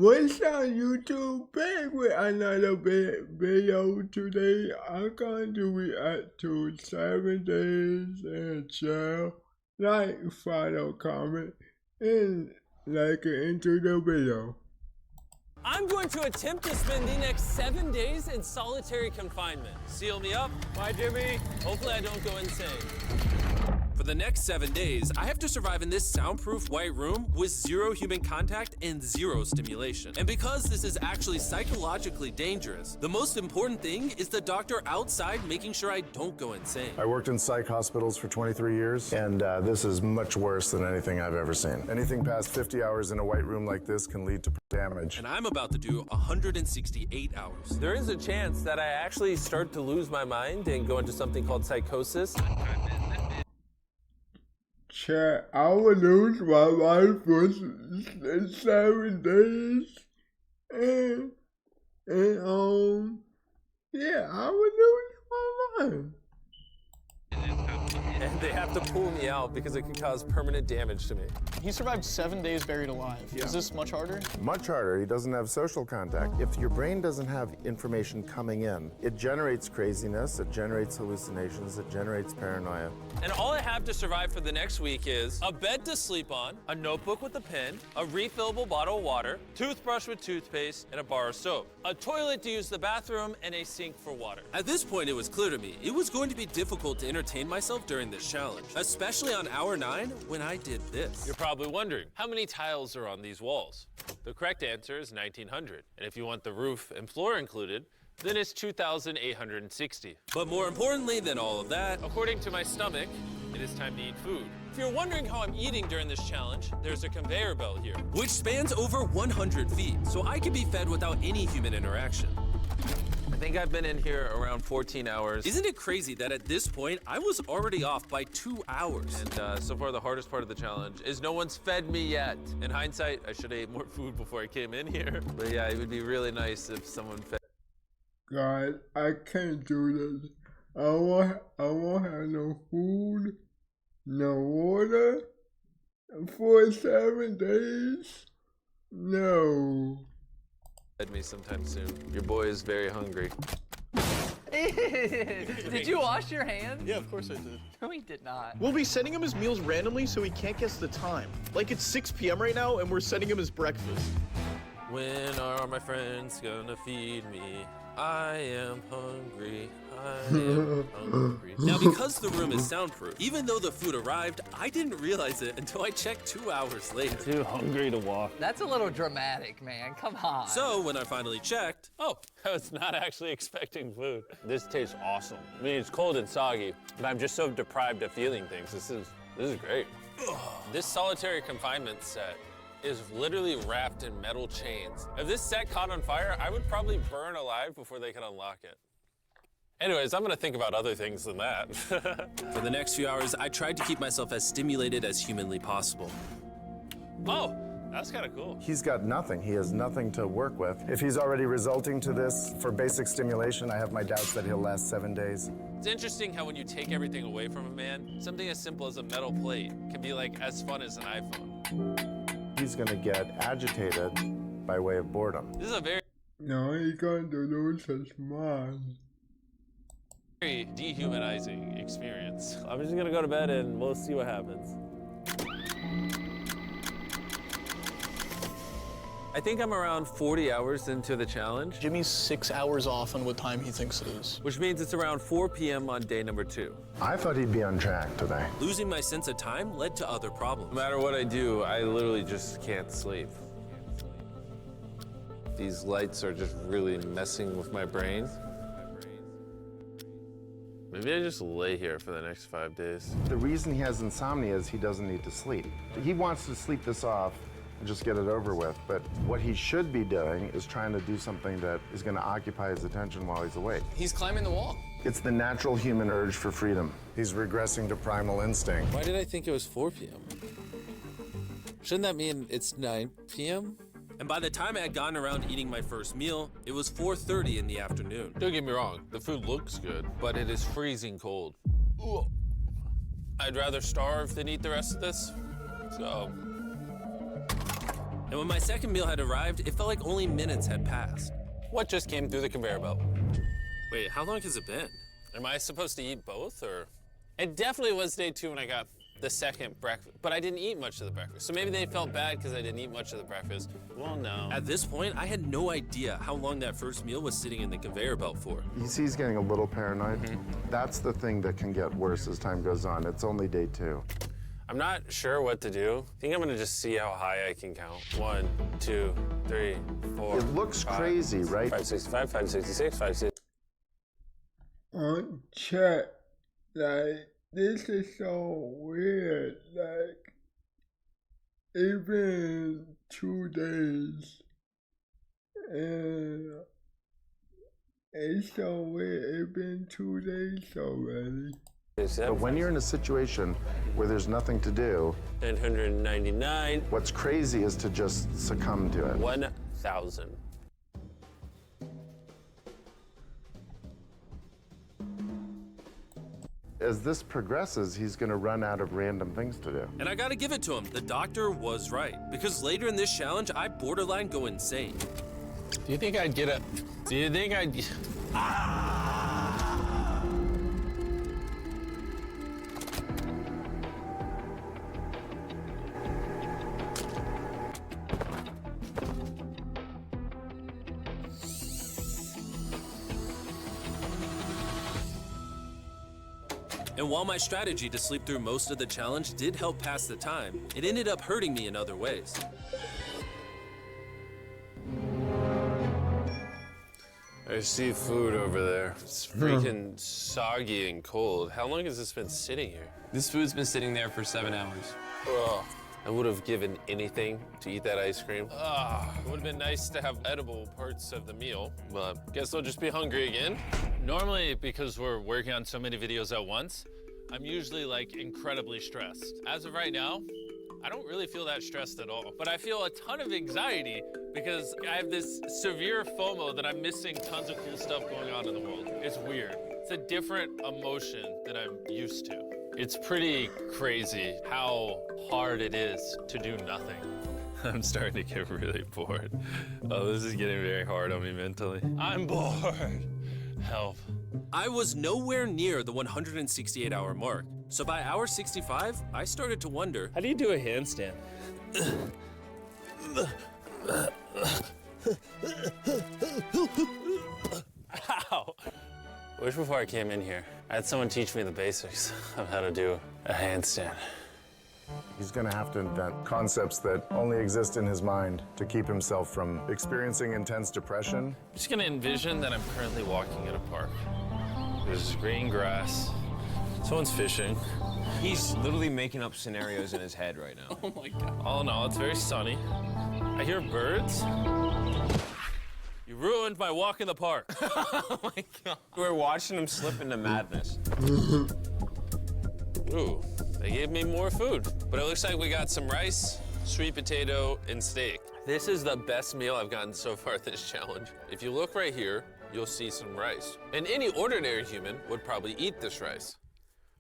What's on YouTube? Back with another video today. I'm going to react to 7 days in jail. Like, follow, comment, and like it into the video. I'm going to attempt to spend the next 7 days in solitary confinement. Seal me up. Bye, Jimmy. Hopefully I don't go insane. For the next 7 days, I have to survive in this soundproof white room with 0 human contact and 0 stimulation. And because this is actually psychologically dangerous, the most important thing is the doctor outside making sure I don't go insane. I worked in psych hospitals for 23 years, and this is much worse than anything I've ever seen. Anything past 50 hours in a white room like this can lead to damage. And I'm about to do 168 hours. There is a chance that I actually start to lose my mind and go into something called psychosis. Chat, I would lose my life for 7 days. And yeah, I would lose my life. And they have to pull me out because it can cause permanent damage to me. He survived 7 days buried alive. Yeah. Is this much harder? Much harder. He doesn't have social contact. If your brain doesn't have information coming in, it generates craziness, it generates hallucinations, it generates paranoia. And all I have to survive for the next week is a bed to sleep on, a notebook with a pen, a refillable bottle of water, toothbrush with toothpaste, and a bar of soap, a toilet to use the bathroom, and a sink for water. At this point, it was clear to me it was going to be difficult to entertain myself during this challenge, especially on hour 9 when I did this. You're probably wondering, how many tiles are on these walls? The correct answer is 1,900. And if you want the roof and floor included, then it's 2,860. But more importantly than all of that, according to my stomach, it is time to eat food. If you're wondering how I'm eating during this challenge, there's a conveyor belt here, which spans over 100 feet, so I can be fed without any human interaction. I think I've been in here around 14 hours. Isn't it crazy that at this point, I was already off by 2 hours? And so far, the hardest part of the challenge is no one's fed me yet. In hindsight, I should have ate more food before I came in here. But yeah, it would be really nice if someone fed. Guys, I can't do this. I won't have no food, no water for 7 days. No. Fed me sometime soon. Your boy is very hungry. Did you wash your hands? Yeah, of course I did. No, he did not. We'll be sending him his meals randomly so he can't guess the time. Like it's 6 p.m. right now and we're sending him his breakfast. When are my friends gonna feed me? I am hungry. I am hungry. Now, because the room is soundproof, even though the food arrived, I didn't realize it until I checked 2 hours later. Too hungry to walk. That's a little dramatic, man. Come on. So when I finally checked, oh, I was not actually expecting food. This tastes awesome. I mean, it's cold and soggy, but I'm just so deprived of feeling things. This is great. This solitary confinement set is literally wrapped in metal chains. If this set caught on fire, I would probably burn alive before they could unlock it. Anyways, I'm gonna think about other things than that. For the next few hours, I tried to keep myself as stimulated as humanly possible. Oh, that's kind of cool. He's got nothing. He has nothing to work with. If he's already resulting to this for basic stimulation, I have my doubts that he'll last 7 days. It's interesting how when you take everything away from a man, something as simple as a metal plate can be like as fun as an iPhone. He's gonna get agitated by way of boredom. This is a very He's going to lose his mind. dehumanizing experience. I'm just gonna go to bed and we'll see what happens. I think I'm around 40 hours into the challenge, Jimmy's 6 hours off on what time he thinks it is. which means it's around 4 p.m. on day number 2. I thought he'd be on track today. Losing my sense of time led to other problems. No matter what I do, I literally just can't sleep. These lights are just really messing with my brain. Maybe I just lay here for the next 5 days. The reason he has insomnia is he doesn't need to sleep. He wants to sleep this off and just get it over with, but what he should be doing is trying to do something that is going to occupy his attention while he's awake. He's climbing the wall. It's the natural human urge for freedom. He's regressing to primal instinct. Why did I think it was 4 p.m.? Shouldn't that mean it's 9 p.m.? And by the time I had gotten around eating my first meal, it was 4:30 in the afternoon. Don't get me wrong, the food looks good, but it is freezing cold. Ugh. I'd rather starve than eat the rest of this, so And when my second meal had arrived, it felt like only minutes had passed. What just came through the conveyor belt? Wait, how long has it been? Am I supposed to eat both, or? It definitely was day 2 when I got the second breakfast, but I didn't eat much of the breakfast. So maybe they felt bad because I didn't eat much of the breakfast. Well, no. At this point, I had no idea how long that first meal was sitting in the conveyor belt for. You see he's getting a little paranoid. That's the thing that can get worse as time goes on. It's only day 2. I'm not sure what to do. I think I'm gonna just see how high I can count. 1, 2, 3, 4. It looks crazy, right? 565, 566, 560. On chat, like, this is so weird. Like, even 2 days, and it's so weird. It's been 2 days already. But when you're in a situation where there's nothing to do, 999. what's crazy is to just succumb to it. 1,000. As this progresses, he's going to run out of random things to do. And I gotta give it to him, the doctor was right. Because later in this challenge, I borderline go insane. Do you think I'd get a... Do you think I'd... And while my strategy to sleep through most of the challenge did help pass the time, it ended up hurting me in other ways. I see food over there. It's freaking soggy and cold. How long has this been sitting here? This food's been sitting there for 7 hours. Ugh. I would have given anything to eat that ice cream. It would have been nice to have edible parts of the meal, but guess I'll just be hungry again. Normally, because we're working on so many videos at once, I'm usually like incredibly stressed. As of right now, I don't really feel that stressed at all, but I feel a ton of anxiety because I have this severe FOMO that I'm missing tons of cool stuff going on in the world. It's weird. It's a different emotion than I'm used to. It's pretty crazy how hard it is to do nothing. I'm starting to get really bored. Oh, this is getting very hard on me mentally. I'm bored. Help. I was nowhere near the 168-hour mark. So by hour 65, I started to wonder, How do you do a handstand? Ow. I wish before I came in here, I had someone teach me the basics of how to do a handstand. He's going to have to invent concepts that only exist in his mind to keep himself from experiencing intense depression. I'm just gonna envision that I'm currently walking in a park. There's green grass. Someone's fishing. He's literally making up scenarios in his head right now. Oh my God. All in all, it's very sunny. I hear birds. you ruined my walk in the park. Oh my God. We're watching him slip into madness. Ooh, they gave me more food. But it looks like we got some rice, sweet potato, and steak. This is the best meal I've gotten so far this challenge. If you look right here, you'll see some rice. And any ordinary human would probably eat this rice.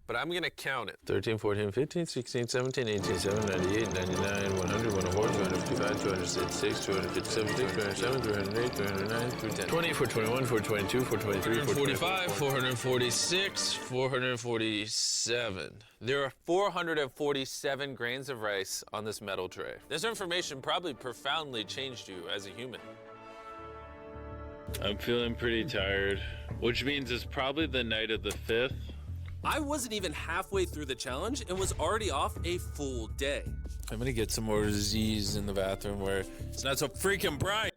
But I'm gonna count it. 13, 14, 15, 16, 17, 18, 17, 98, 99, 100, 104, 255, 266, 257, 207, 308, 309, 310. 20, 421, 422, 423, 445, 446, 447. There are 447 grains of rice on this metal tray. This information probably profoundly changed you as a human. I'm feeling pretty tired, which means it's probably the night of the 5th. I wasn't even halfway through the challenge and was already off a full day. I'm gonna get some more Z's in the bathroom where it's not so freaking bright.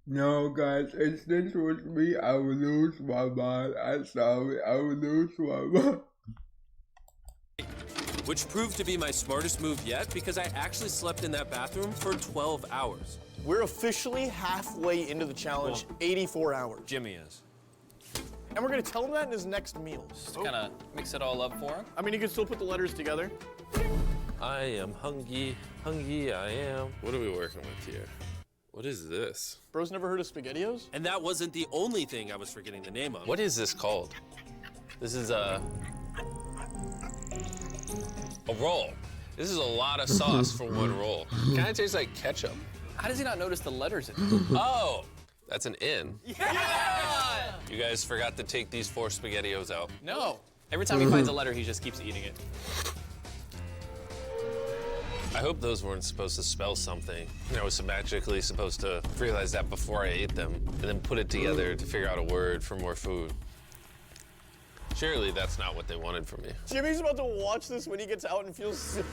No, guys, if this was me, I would lose my mind. I'm sorry, I would lose my mind. Which proved to be my smartest move yet because I actually slept in that bathroom for 12 hours. We're officially halfway into the challenge, 84 hours. Jimmy is. And we're gonna tell him that in his next meal. Just kind of mix it all up for him. I mean, you can still put the letters together. I am hungry, hungry I am. What are we working with here? What is this? Bro's never heard of SpaghettiOs? And that wasn't the only thing I was forgetting the name of. What is this called? This is a roll. This is a lot of sauce for one roll. Kind of tastes like ketchup. How does he not notice the letters in it? Oh, that's an N. Yeah! You guys forgot to take these 4 SpaghettiOs out. No. Every time he finds a letter, he just keeps eating it. I hope those weren't supposed to spell something. I was magically supposed to realize that before I ate them and then put it together to figure out a word for more food. Surely that's not what they wanted from me. Jimmy's about to watch this when he gets out and feels so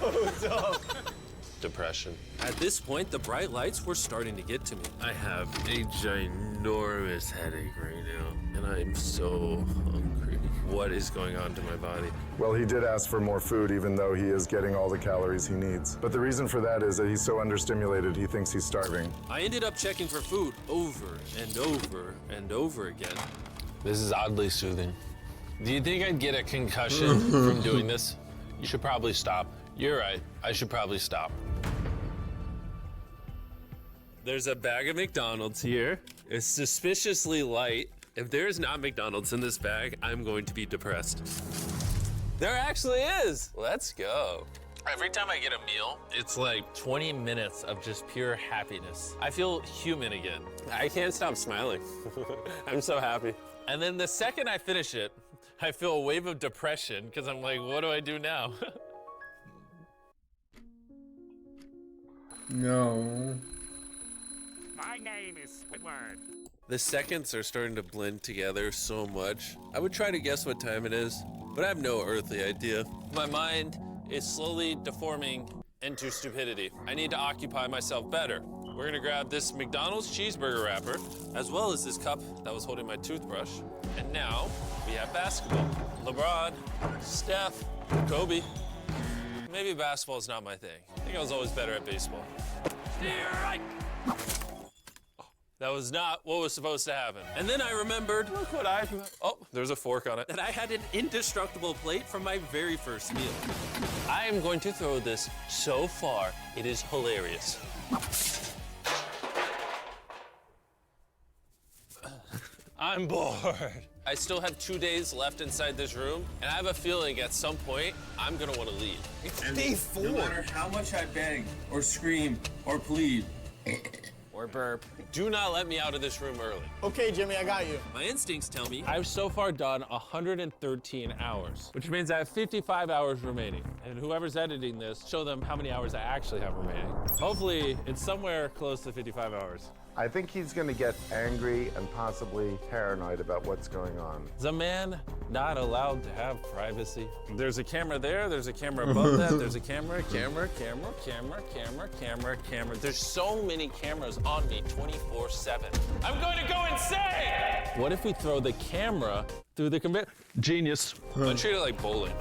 dumb. Depression. At this point, the bright lights were starting to get to me. I have a ginormous headache right now, and I'm so hungry. What is going on to my body? Well, he did ask for more food, even though he is getting all the calories he needs. But the reason for that is that he's so understimulated, he thinks he's starving. I ended up checking for food over and over and over again. This is oddly soothing. Do you think I'd get a concussion from doing this? You should probably stop. You're right. I should probably stop. There's a bag of McDonald's here. It's suspiciously light. If there's not McDonald's in this bag, I'm going to be depressed. There actually is. Let's go. Every time I get a meal, It's like 20 minutes of just pure happiness. I feel human again. I can't stop smiling. I'm so happy. And then the second I finish it, I feel a wave of depression because I'm like, what do I do now? No. My name is Squidward. The seconds are starting to blend together so much. I would try to guess what time it is, but I have no earthly idea. My mind is slowly deforming into stupidity. I need to occupy myself better. We're gonna grab this McDonald's cheeseburger wrapper, as well as this cup that was holding my toothbrush. And now we have basketball. LeBron, Steph, Kobe. Maybe basketball is not my thing. I think I was always better at baseball. Right. That was not what was supposed to happen. And then I remembered, look what oh, there's a fork on it, that I had an indestructible plate from my very first meal. I am going to throw this so far, it is hilarious. I'm bored. I still have 2 days left inside this room, and I have a feeling at some point, I'm gonna wanna leave. It's day 4. No matter how much I beg or scream or plead. Or burp. Do not let me out of this room early. Okay, Jimmy, I got you. My instincts tell me I've so far done 113 hours, which means I have 55 hours remaining. And whoever's editing this, show them how many hours I actually have remaining. Hopefully, it's somewhere close to 55 hours. I think he's going to get angry and possibly paranoid about what's going on. Is a man not allowed to have privacy? There's a camera there, there's a camera above that, there's a camera. There's so many cameras on me 24/7. I'm going to go insane! What if we throw the camera through the conveyor? Genius. I treat it like bowling.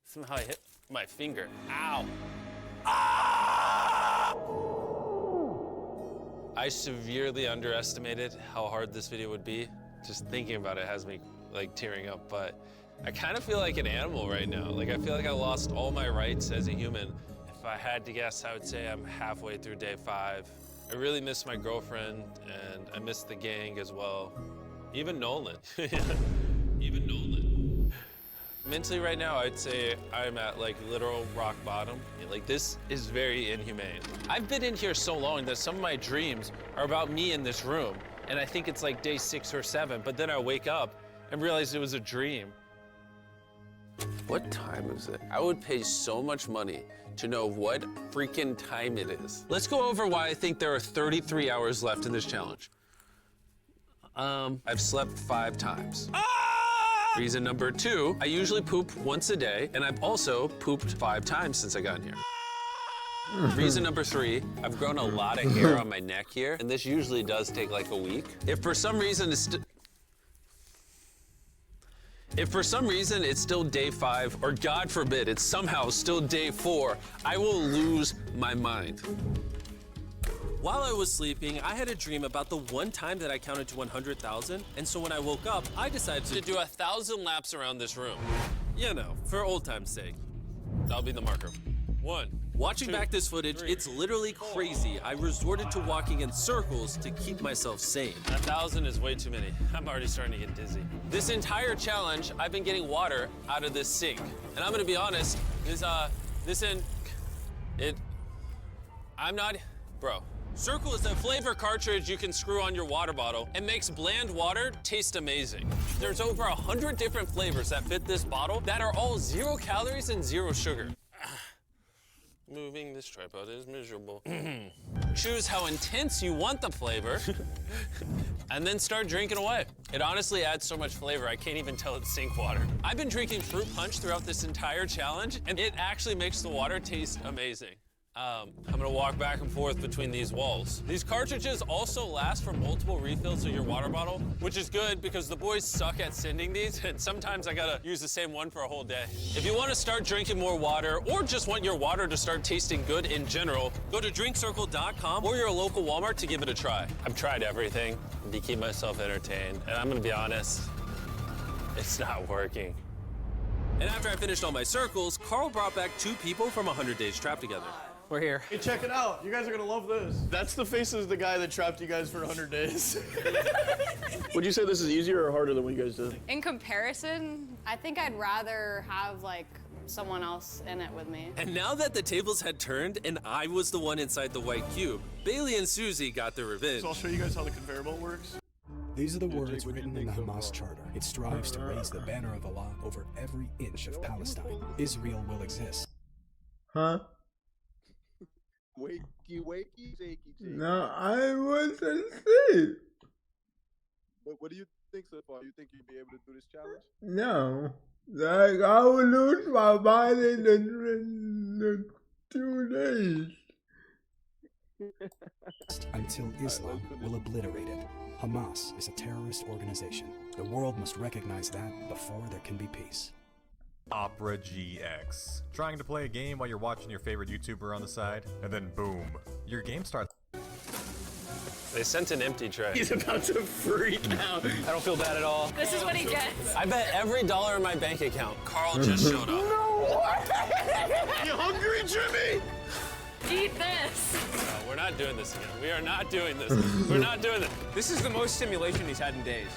Somehow I hit my finger. Ow. I severely underestimated how hard this video would be. Just thinking about it has me like tearing up, but I kind of feel like an animal right now. Like I feel like I lost all my rights as a human. If I had to guess, I would say I'm halfway through day 5. I really miss my girlfriend and I miss the gang as well. Even Nolan. Even Nolan. Mentally right now, I'd say I'm at like literal rock bottom. Like this is very inhumane. I've been in here so long that some of my dreams are about me in this room. And I think it's like day 6 or 7, but then I wake up and realize it was a dream. What time is it? I would pay so much money to know what freaking time it is. Let's go over why I think there are 33 hours left in this challenge. I've slept 5 times. Reason number 2, I usually poop once a day, and I've also pooped 5 times since I got in here. Reason number 3, I've grown a lot of hair on my neck here, and this usually does take like a week. If for some reason it's still day 5, or God forbid, it's somehow still day 4, I will lose my mind. While I was sleeping, I had a dream about the one time that I counted to 100,000, and so when I woke up, I decided to do 1,000 laps around this room. You know, for old time's sake. That'll be the marker. 1, Watching back this footage, it's literally crazy. I resorted to walking in circles to keep myself sane. 1,000 is way too many. I'm already starting to get dizzy. This entire challenge, I've been getting water out of this sink. And I'm gonna be honest, bro. Circle is a flavor cartridge you can screw on your water bottle and makes bland water taste amazing. There's over 100 different flavors that fit this bottle that are all 0 calories and 0 sugar. Moving this tripod is miserable. Choose how intense you want the flavor and then start drinking away. It honestly adds so much flavor, I can't even tell it's sink water. I've been drinking fruit punch throughout this entire challenge and it actually makes the water taste amazing. I'm gonna walk back and forth between these walls. These cartridges also last for multiple refills of your water bottle, which is good because the boys suck at sending these, and sometimes I gotta use the same one for a whole day. If you wanna start drinking more water, or just want your water to start tasting good in general, go to drinkcircle.com or your local Walmart to give it a try. I've tried everything to keep myself entertained, and I'm gonna be honest, it's not working. And after I finished all my circles, Carl brought back 2 people from 100 Days Trapped Together. We're here. Hey, check it out. You guys are gonna love this. That's the face of the guy that trapped you guys for 100 days. Would you say this is easier or harder than what you guys did? In comparison, I think I'd rather have like someone else in it with me. And now that the tables had turned and I was the one inside the white cube, Bailey and Susie got their revenge. So I'll show you guys how the conveyor belt works. These are the words written in the Hamas Charter. It strives to raise the banner of Allah over every inch of Palestine. Israel will exist. Huh? Wakey, wakey, jakey, jakey. No, I wasn't asleep. What do you think so far? You think you'd be able to do this challenge? No. Like, I would lose my mind in the 2 days. Until Islam will obliterate it. Hamas is a terrorist organization. The world must recognize that before there can be peace. Opera GX. Trying to play a game while you're watching your favorite YouTuber on the side, and then boom, your game starts. They sent an empty tray. He's about to freak out. I don't feel bad at all. This is what he gets. I bet every dollar in my bank account, Carl just showed up. No way! You hungry, Jimmy? Eat this. No, we're not doing this again. We are not doing this. We're not doing this. This is the most stimulation he's had in days.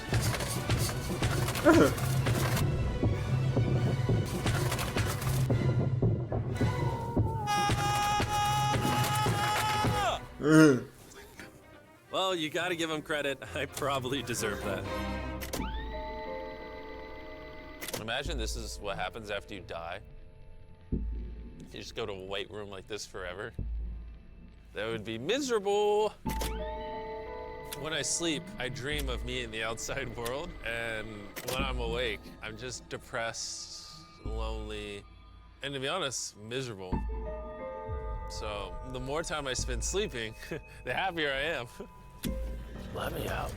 Well, you gotta give him credit. I probably deserve that. Imagine this is what happens after you die. You just go to a white room like this forever. That would be miserable. When I sleep, I dream of me in the outside world, and when I'm awake, I'm just depressed, lonely, and to be honest, miserable. So the more time I spend sleeping, the happier I am. Let me out.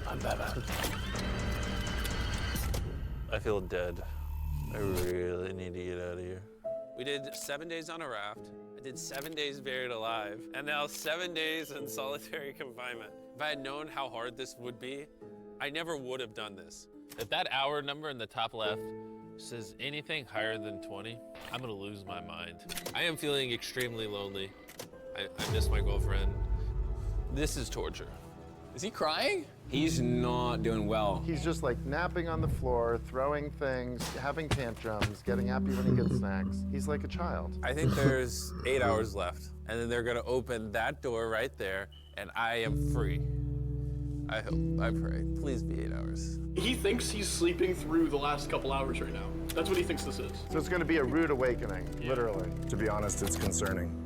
I'm Batman. I feel dead. I really need to get out of here. We did 7 days on a raft. I did 7 days buried alive, and now 7 days in solitary confinement. If I had known how hard this would be, I never would have done this. If that hour number in the top left says anything higher than 20, I'm gonna lose my mind. I am feeling extremely lonely. I miss my girlfriend. This is torture. Is he crying? He's not doing well. He's just like napping on the floor, throwing things, having tantrums, getting happy when he gets snacks. He's like a child. I think there's 8 hours left, and then they're gonna open that door right there, and I am free. I hope, I pray. Please be 8 hours. He thinks he's sleeping through the last couple hours right now. That's what he thinks this is. So it's going to be a rude awakening, literally. To be honest, it's concerning.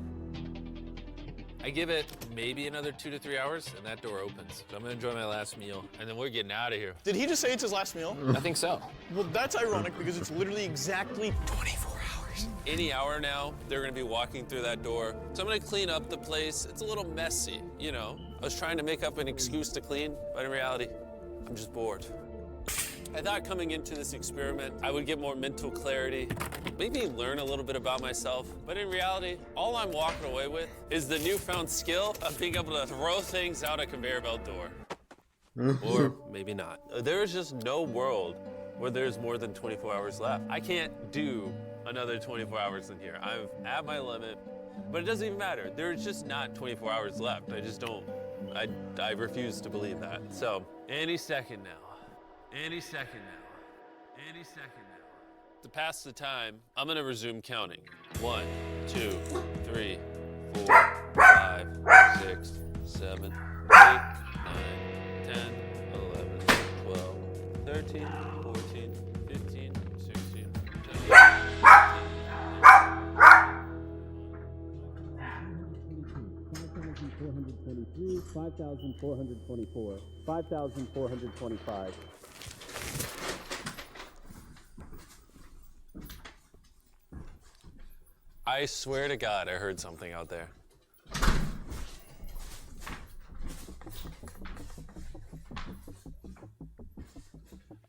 I give it maybe another 2 to 3 hours, and that door opens. So I'm gonna enjoy my last meal, and then we're getting out of here. Did he just say it's his last meal? I think so. Well, that's ironic because it's literally exactly 24 hours. Any hour now, they're gonna be walking through that door. So I'm gonna clean up the place. It's a little messy, you know. I was trying to make up an excuse to clean, but in reality, I'm just bored. I thought coming into this experiment, I would get more mental clarity, maybe learn a little bit about myself. But in reality, all I'm walking away with is the newfound skill of being able to throw things out a conveyor belt door. Or maybe not. There is just no world where there's more than 24 hours left. I can't do another 24 hours in here. I'm at my limit, but it doesn't even matter. There's just not 24 hours left. I just don't, I refuse to believe that. So, any second now. Any second now. Any second now. To pass the time, I'm gonna resume counting. 1, 2, 3, 4, 5, 6, 7, 8, 9, 10, 11, 12, 13, 14, 15, 16, 17, 5,423, 5,424, 5,425. I swear to God, I heard something out there.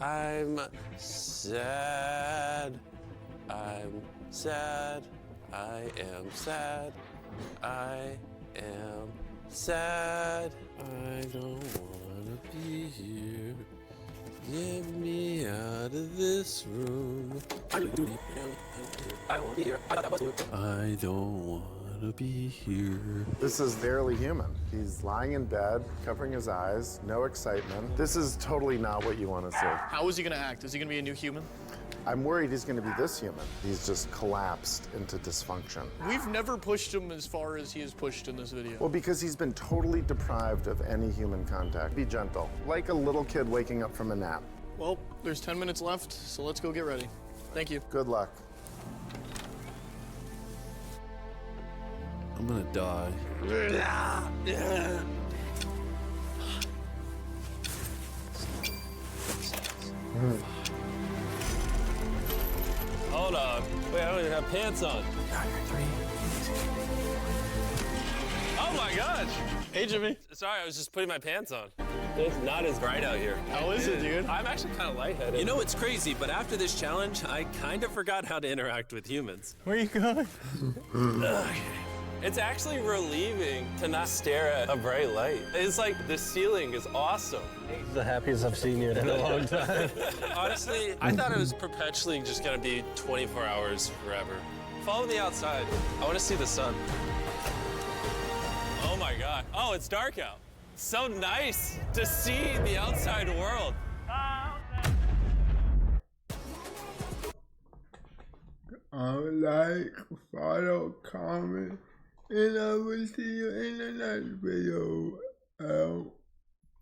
I'm sad. I'm sad. I am sad. I am sad. I don't wanna be here. Get me out of this room. I don't wanna be here. This is barely human. He's lying in bed, covering his eyes, no excitement. This is totally not what you want to see. How is he gonna act? Is he gonna be a new human? I'm worried he's going to be this human. He's just collapsed into dysfunction. We've never pushed him as far as he is pushed in this video. Well, because he's been totally deprived of any human contact. Be gentle, like a little kid waking up from a nap. Well, there's 10 minutes left, so let's go get ready. Thank you. Good luck. I'm gonna die. Hold on. Wait, I don't even have pants on. Oh my gosh! Hey, Jimmy. Sorry, I was just putting my pants on. It's not as bright out here. How is it, dude? I'm actually kind of lightheaded. You know, it's crazy, but after this challenge, I kind of forgot how to interact with humans. Where are you going? It's actually relieving to not stare at a bright light. It's like the ceiling is awesome. It's the happiest I've seen you in a long time. Honestly, I thought it was perpetually just gonna be 24 hours forever. Follow me outside. I want to see the sun. Oh my God. Oh, it's dark out. So nice to see the outside world. Like, follow, comment, and I will see you in the next video.